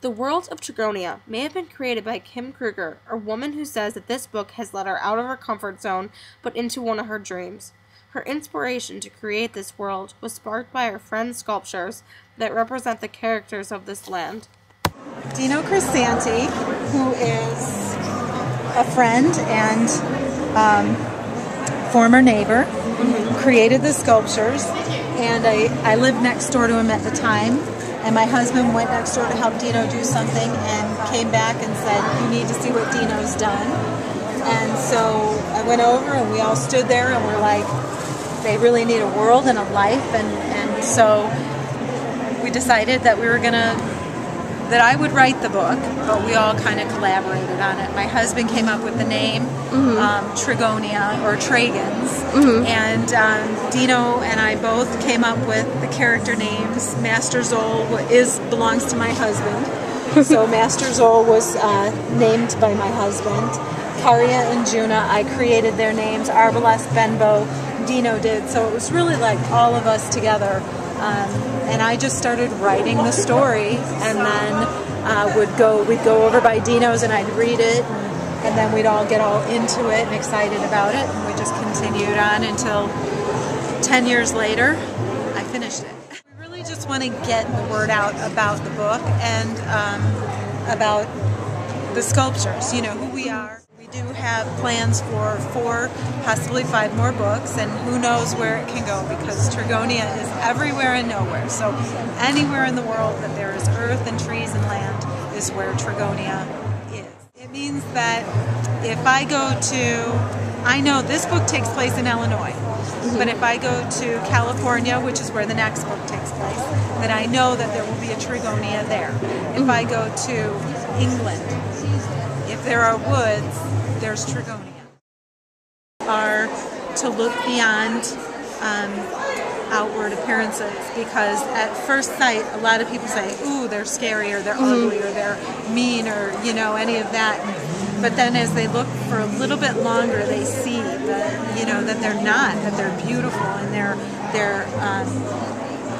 The world of Traegonia may have been created by Krueger, a woman who says that this book has led her out of her comfort zone but into one of her dreams. Her inspiration to create this world was sparked by her friend's sculptures that represent the characters of this land. Dino Crisanti, who is a friend and former neighbor, created the sculptures, and I lived next door to him at the time, and my husband went next door to help Dino do something and came back and said, "You need to see what Dino's done." And so I went over and we all stood there and we're like, they really need a world and a life, and so we decided that that I would write the book, but we all kind of collaborated on it. My husband came up with the name Traegonia, or Traegans, and Dino and I both came up with the character names. Master Zol belongs to my husband, so Master Zol was named by my husband. Karya and Juna, I created their names. Arbalest, Benbow, Dino did, so it was really like all of us together. And I just started writing the story, and then we'd go over by Dino's and I'd read it, and then we'd all get all into it and excited about it, and we just continued on until 10 years later I finished it. We really just want to get the word out about the book and about the sculptures, you know, who we are. We do have plans for 4, possibly 5 more books, and who knows where it can go, because Traegonia is everywhere and nowhere. So anywhere in the world that there is earth and trees and land is where Traegonia is. It means that if I go to, I know this book takes place in Illinois, but if I go to California, which is where the next book takes place, then I know that there will be a Traegonia there. If I go to England, if there are woods, there's Traegonia. Are to look beyond outward appearances, because at first sight a lot of people say, ooh, they're scary, or they're ugly, or they're mean, or you know, any of that. But then as they look for a little bit longer, they see that, you know, that they're not, that they're beautiful, and they're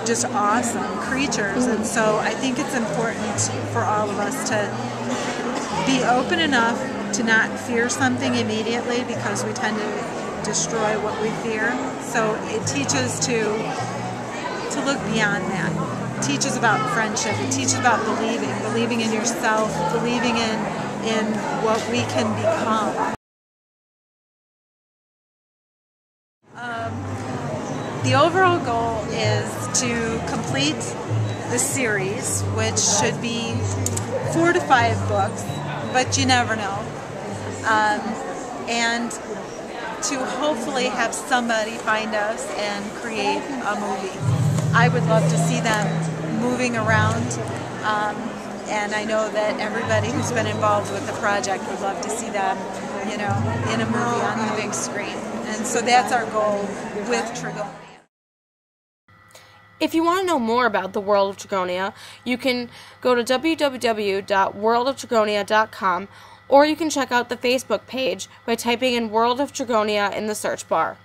just awesome creatures. And so I think it's important for all of us to be open enough to not fear something immediately, because we tend to destroy what we fear. So it teaches to look beyond that. It teaches about friendship. It teaches about believing in yourself, believing in what we can become. The overall goal is to complete the series, which should be 4 to 5 books, but you never know. And to hopefully have somebody find us and create a movie. I would love to see them moving around, and I know that everybody who's been involved with the project would love to see them, you know, in a movie on the big screen. And so that's our goal with Traegonia. If you want to know more about the world of Traegonia, you can go to www.worldoftraegonia.com, or you can check out the Facebook page by typing in World of Traegonia in the search bar.